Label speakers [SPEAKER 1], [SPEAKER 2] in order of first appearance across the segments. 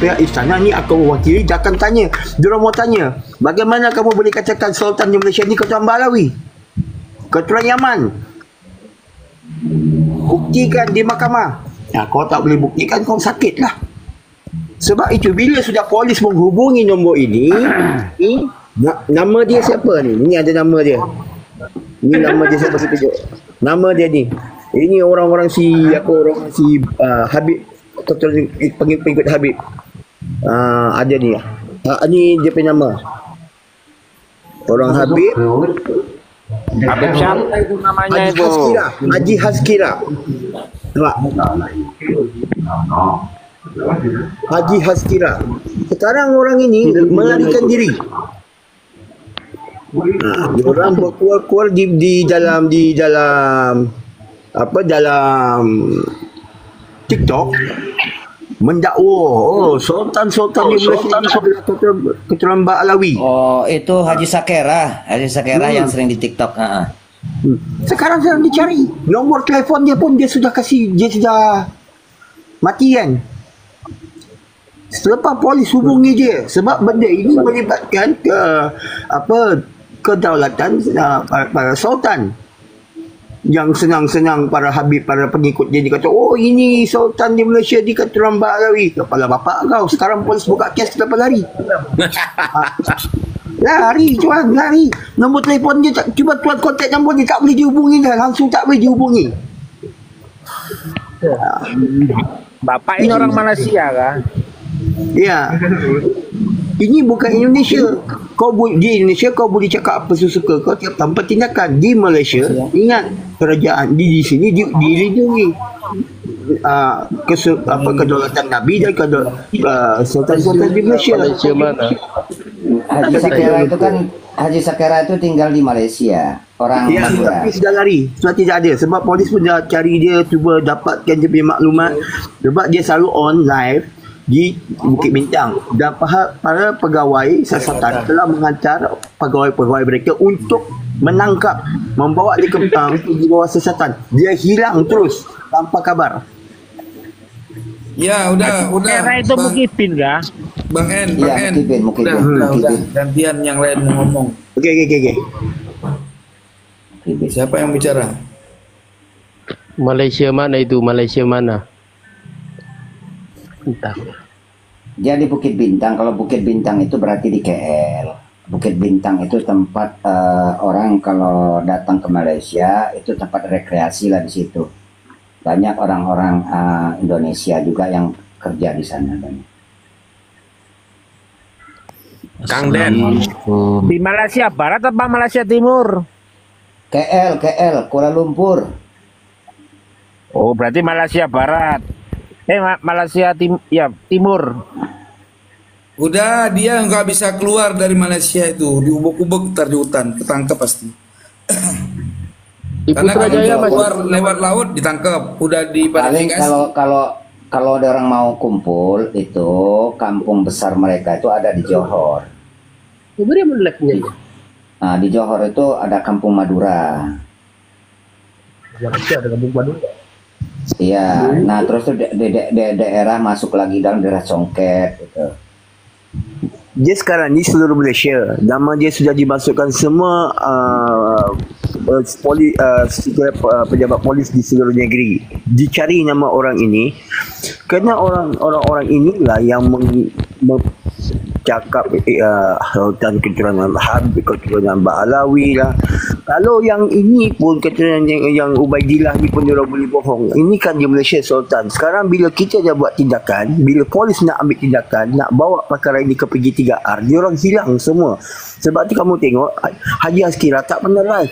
[SPEAKER 1] pihak istana ni akan mewakili, dia akan tanya. Diorang mau tanya, bagaimana kamu boleh katakan Sultan di Malaysia ni keturunan Alawi, keturunan Yaman? Buktikan di mahkamah. Kau tak boleh buktikan, kau sakit lah. Sebab itu bila sudah polis menghubungi nombor ini, nama dia siapa ni? Ini ada nama dia. Ini nama dia siapa, saya tunjuk. Nama dia ni. Ini orang-orang Habib, pengikut Habib. Ada ni. Ni dia punya nama. Orang Habib.
[SPEAKER 2] Habib siapa itu namanya itu?
[SPEAKER 1] Haji Hazkira. Nampak? Haji Hazkira. Sekarang orang ini melarikan diri. Orang berkuar-kuar di dalam TikTok mendakwa Sultan di Malaysia keturunan Alawi.
[SPEAKER 3] Oh, itu Haji Sakera yang sering di TikTok.
[SPEAKER 1] Sekarang sedang dicari. Nombor telefon dia pun dia sudah mati kan. Selepas polis hubungi dia, sebab benda ini melibatkan kedaulatan para sultan. Yang senang-senang para Habib, para pengikut dia kata, oh ini Sultan di Malaysia di keturunan Alawi. Kepala bapak kau. Sekarang polis buka kes, kenapa lari? Lari tuan, lari. Nombor telefon dia cuba tuan kontak nombor dia, tak boleh dihubungi dah. Langsung tak boleh dihubungi.
[SPEAKER 2] Bapak ini orang Malaysia kan?
[SPEAKER 1] Ya. Ini bukan Indonesia. Di Indonesia kau boleh cakap apa suka kau tanpa tindakan. Di Malaysia, ingat kerajaan di sini dilindungi. Kedaulatan Nabi dan Sultan-Sultan di Malaysia.
[SPEAKER 4] Malaysia mana?
[SPEAKER 3] Haji Sakera itu tinggal di Malaysia. Orang Madura.
[SPEAKER 1] Tapi sudah lari. Sudah tidak ada. Sebab polis pun dah cari dia, cuba dapatkan dia punya maklumat. Sebab dia selalu on live di Bukit Bintang, dan para pegawai siasatan telah menghantar pegawai-pegawai mereka untuk menangkap, membawa dia ke di bawah siasatan. Dia hilang terus tanpa kabar.
[SPEAKER 5] Ya, udah.
[SPEAKER 2] Era itu Mukibin kah?
[SPEAKER 5] Bang En.
[SPEAKER 3] Mukibin.
[SPEAKER 5] Udah. Gantian yang lain mau ngomong.
[SPEAKER 1] Oke.
[SPEAKER 5] Siapa yang bicara?
[SPEAKER 4] Malaysia mana itu? Malaysia mana? Entah.
[SPEAKER 3] Dia di Bukit Bintang. Kalau Bukit Bintang itu berarti di KL. Bukit Bintang itu tempat orang kalau datang ke Malaysia itu tempat rekreasi lah di situ. Banyak orang-orang Indonesia juga yang kerja di sana.
[SPEAKER 2] Kang Den. Di Malaysia Barat apa Malaysia Timur?
[SPEAKER 3] KL, Kuala Lumpur.
[SPEAKER 2] Oh, berarti Malaysia Barat. Malaysia Timur.
[SPEAKER 5] Udah, dia nggak bisa keluar dari Malaysia itu, diubek-ubek ntar di hutan, ketangkep pasti. Karena kalau keluar lewat laut ditangkap, udah
[SPEAKER 3] paling kalau ada orang mau kumpul itu kampung besar mereka itu ada di Johor. Nah, di Johor itu ada Kampung Madura.
[SPEAKER 4] Ada Kampung Madura.
[SPEAKER 3] Iya, nah terus tuh daerah masuk lagi dalam daerah Congket gitu.
[SPEAKER 1] Dia sekarang di seluruh Malaysia, nama dia sudah dimasukkan semua pejabat polis di seluruh negeri. Dicari nama orang ini kerana orang-orang inilah yang cakap Sultan keturunan Habib, keturunan Alawi lah. Kalau yang ini pun keturunan yang Ubaidillah ni pun diorang boleh bohong. Ini kan di Malaysia Sultan. Sekarang bila kita dah buat tindakan, bila polis nak ambil tindakan, nak bawa perkara ini ke PG3R, diorang hilang semua. Sebab tu kamu tengok Haji Hazkira tak pernah live.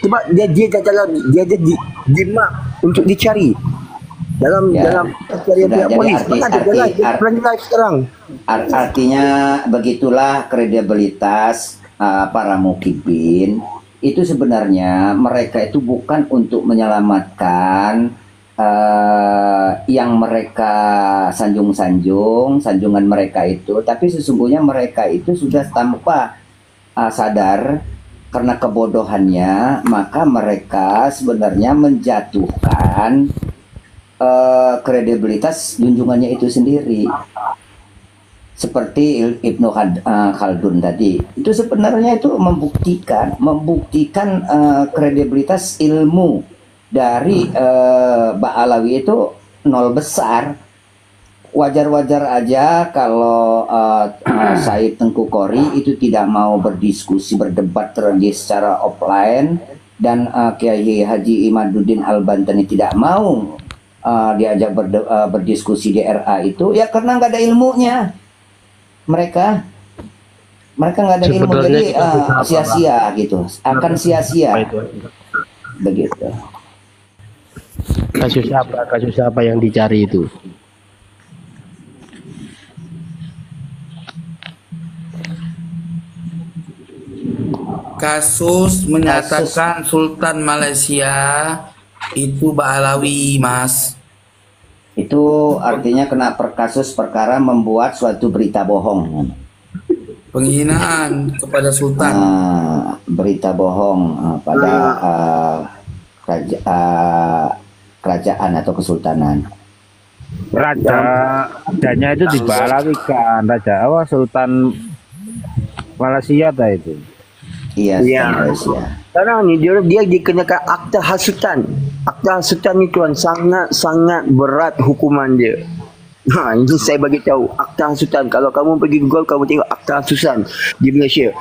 [SPEAKER 1] Sebab dia dah dalam, dia ada di map untuk dicari. Dalam pencarian pihak polis. Mana ada live, dia pernah live sekarang.
[SPEAKER 3] Artinya begitulah kredibilitas para Mukibin. Itu sebenarnya mereka itu bukan untuk menyelamatkan yang mereka sanjungan mereka itu, tapi sesungguhnya mereka itu sudah tanpa sadar karena kebodohannya, maka mereka sebenarnya menjatuhkan kredibilitas junjungannya itu sendiri. seperti Ibnu Khaldun tadi, itu sebenarnya itu membuktikan kredibilitas ilmu dari Ba'alawi itu nol besar. Wajar-wajar aja kalau Said Tengku Kori itu tidak mau berdiskusi, berdebat secara offline, dan Kiai Haji Imaduddin Al-Bantani tidak mau diajak berdiskusi di RA itu, ya karena nggak ada ilmunya. Mereka nggak ada ilmu,
[SPEAKER 4] Sebenarnya
[SPEAKER 3] jadi
[SPEAKER 4] kita bisa apa?
[SPEAKER 3] sia-sia gitu, akan sia-sia begitu.
[SPEAKER 4] Kasus apa yang dicari itu?
[SPEAKER 5] Kasus menyatakan Sultan Malaysia itu Ba'alawi, Mas.
[SPEAKER 3] Itu artinya kena kasus perkara membuat suatu berita bohong.
[SPEAKER 5] Penghinaan kepada Sultan.
[SPEAKER 3] Berita bohong pada kerajaan atau kesultanan.
[SPEAKER 2] Rajanya itu di Ba'alawi kan, Raja apa Sultan Malaysia itu.
[SPEAKER 3] Iya,
[SPEAKER 1] Iya.
[SPEAKER 3] Malaysia.
[SPEAKER 1] Sekarang ni dia dikenakan akta hasutan. Akta hasutan ni tuan sangat berat hukuman dia. Ini saya bagi tahu akta hasutan. Kalau kamu pergi Google kamu tengok akta hasutan di Malaysia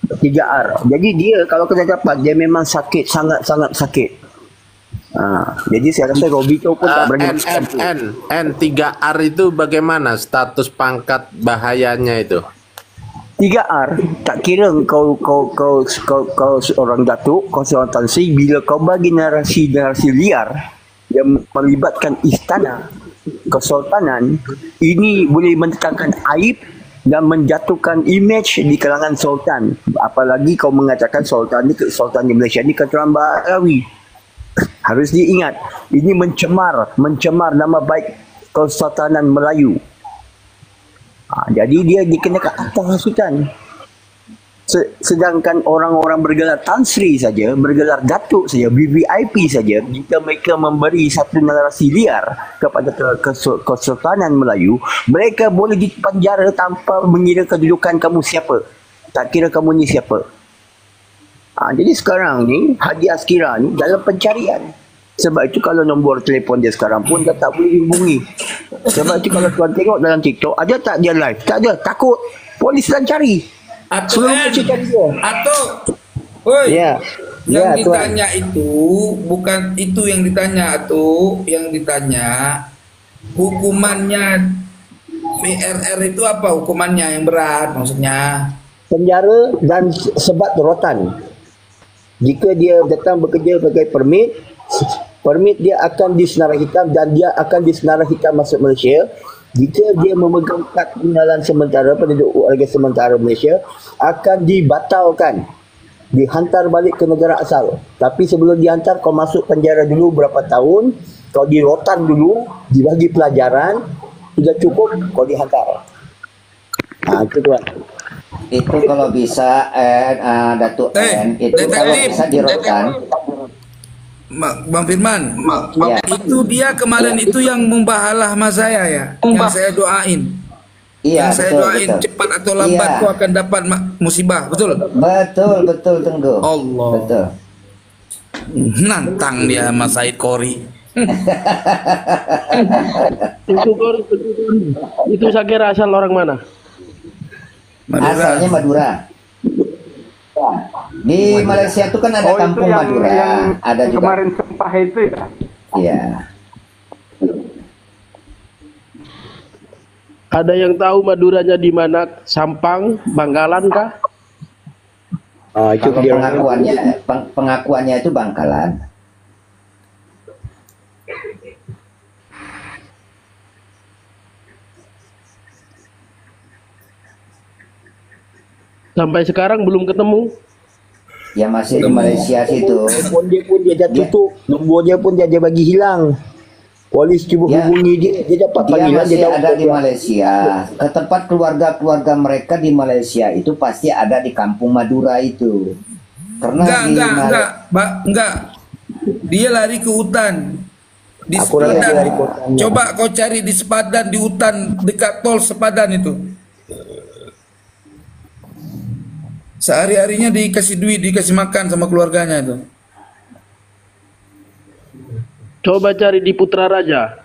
[SPEAKER 1] 3R. Jadi dia kalau kena dapat dia memang sakit, sangat sakit. Jadi saya rasa Robito pun tak berani.
[SPEAKER 6] N3R itu bagaimana status pangkat bahayanya itu?
[SPEAKER 1] 3R tak kira kau seorang datuk, kau seorang Tan Sri, bila kau bagi narasi liar yang melibatkan istana kesultanan, ini boleh mendatangkan aib dan menjatuhkan image di kalangan sultan. Apalagi kau mengatakan sultan di Malaysia ni keturunan Ba'alawi. Harus diingat, ini mencemar nama baik Kesultanan Melayu. Jadi dia dikenakan akta hasutan. Sedangkan orang-orang bergelar Tan Sri saja, bergelar Datuk saja, VVIP saja, jika mereka memberi satu narasi liar kepada Kesultanan Melayu, mereka boleh dipenjara tanpa mengira kedudukan kamu siapa. Tak kira kamu ni siapa. Jadi sekarang ni Haji Askira ni dalam pencarian. Sebab itu kalau nombor telefon dia sekarang pun dia tak boleh hubungi. Sebab itu kalau tuan tengok dalam TikTok, ada tak dia live? Tak ada, takut. Polis sedang cari.
[SPEAKER 5] Atau
[SPEAKER 1] Seluruh Malaysia cari dia.
[SPEAKER 5] Atau woi,
[SPEAKER 1] Ya.
[SPEAKER 5] yang
[SPEAKER 1] Ya, tuan.
[SPEAKER 5] ditanya itu bukan itu yang ditanya tuh, yang ditanya hukumannya PRR itu apa, hukumannya yang berat maksudnya?
[SPEAKER 1] Penjara dan sebat rotan. Jika dia datang bekerja pakai permit dia akan disenarai hitam dan dia akan disenarai hitam masuk Malaysia. Jika dia memegang kad pengenalan sementara, penduduk warga sementara Malaysia, akan dibatalkan, dihantar balik ke negara asal. Tapi sebelum dihantar, kau masuk penjara dulu berapa tahun, kau di rotan dulu, dibagi pelajaran, sudah cukup, kau dihantar. Itu tuan.
[SPEAKER 3] Itu kalau bisa Datuk N itu kalau
[SPEAKER 5] detektif.
[SPEAKER 3] bisa di rotan.
[SPEAKER 5] Bang Firman,
[SPEAKER 3] Ya.
[SPEAKER 5] itu dia kemarin itu yang membahalah mas saya ya, yang saya doain.
[SPEAKER 3] Iya,
[SPEAKER 5] Yang saya
[SPEAKER 3] betul,
[SPEAKER 5] doain
[SPEAKER 3] betul.
[SPEAKER 5] cepat atau lambat
[SPEAKER 3] Iya.
[SPEAKER 5] kau akan dapat musibah, betul?
[SPEAKER 3] Betul Tengku.
[SPEAKER 5] Allah.
[SPEAKER 3] Betul.
[SPEAKER 5] Nantang dia Mas Said Kori.
[SPEAKER 4] Itu saya kira asal orang mana?
[SPEAKER 3] Asalnya Madura. Di Malaysia itu kan ada kampung Madura, ada juga.
[SPEAKER 2] Kemarin sempah itu ya.
[SPEAKER 3] Iya.
[SPEAKER 4] Ada yang tahu Maduranya di mana? Sampang, Bangkalan kah?
[SPEAKER 1] Itu
[SPEAKER 3] Kalau
[SPEAKER 1] dia.
[SPEAKER 3] pengakuannya itu Bangkalan.
[SPEAKER 4] Sampai sekarang belum ketemu.
[SPEAKER 3] Ya masih di Malaysia situ.
[SPEAKER 1] Telefon dia pun dia dah tutup. Nombor dia pun dia bagi hilang. Polis cuba
[SPEAKER 3] Ya.
[SPEAKER 1] hubungi dia dapat
[SPEAKER 3] Dia
[SPEAKER 1] panggilan,
[SPEAKER 3] masih
[SPEAKER 1] dapat
[SPEAKER 3] ada di
[SPEAKER 1] dia.
[SPEAKER 3] Malaysia. Ke tempat keluarga-keluarga mereka di Malaysia itu pasti ada di kampung Madura itu. Karena
[SPEAKER 5] Enggak. Dia lari ke hutan. Di
[SPEAKER 1] Aku rasa dia
[SPEAKER 5] Sepadan.
[SPEAKER 1] lari ke hutannya.
[SPEAKER 5] Coba kau cari di Sepadan, di hutan dekat tol Sepadan itu. Sehari-harinya dikasih duit, dikasih makan sama keluarganya itu.
[SPEAKER 4] Coba cari di Putra Raja.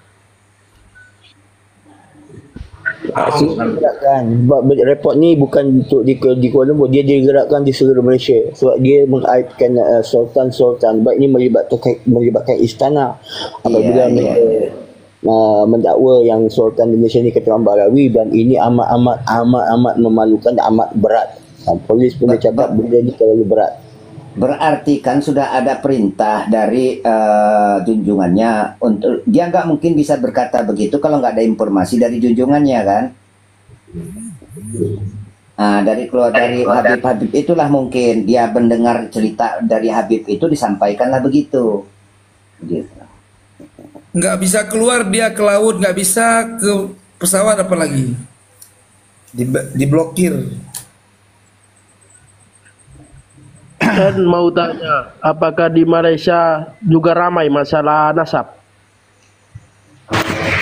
[SPEAKER 1] Digerakkan. Sebab report ni bukan untuk di Kuala Lumpur, dia digerakkan di seluruh Malaysia sebab dia mengaitkan sultan-sultan, baik ini melibatkan istana apabila mereka mendakwa yang sultan di Malaysia ni keturunan Balawi, dan ini amat memalukan dan amat berat. Polis pun dia cakap benda ni terlalu berat.
[SPEAKER 3] Berarti kan sudah ada perintah dari junjungannya untuk dia nggak mungkin bisa berkata begitu kalau nggak ada informasi dari junjungannya kan. Nah, dari Habib itulah mungkin dia mendengar cerita dari Habib itu disampaikanlah begitu. Gitu.
[SPEAKER 5] Nggak bisa keluar dia ke laut, nggak bisa ke pesawat apalagi. Diblokir.
[SPEAKER 4] Dan mau tanya, apakah di Malaysia juga ramai masalah nasab?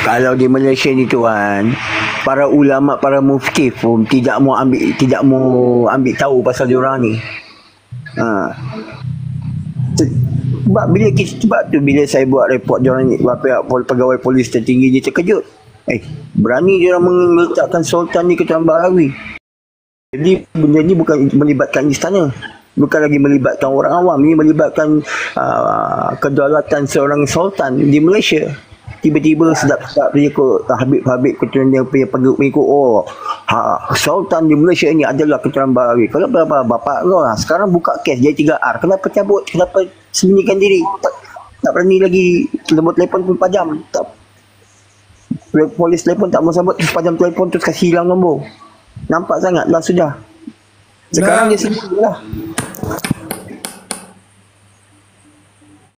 [SPEAKER 1] Kalau di Malaysia ni tuan, para ulama, para mufti pun tidak mau ambil tahu pasal diorang ni. Sebab tu bila saya buat report diorang ni, pegawai polis tertinggi dia terkejut. Berani diorang meletakkan sultan ni ke dalam Balawi. Jadi benda ni bukan melibatkan istana, bukan lagi melibatkan orang awam, ini melibatkan kedaulatan seorang sultan di Malaysia. Tiba-tiba sedap-sedap dia ikut Habib keturunan dia punya pengikut, sultan di Malaysia ni adalah keturunan Balawi. Kalau bapak kau lah sekarang buka kes jadi 3R, kenapa cabut, kenapa sembunyikan diri, tak berani lagi telefon pun pajam, tak, polis telefon tak mau sambut, terus pajam telefon, terus kasih hilang nombor. Nampak sangat lah sudah. Sekarang dia sendiri lah.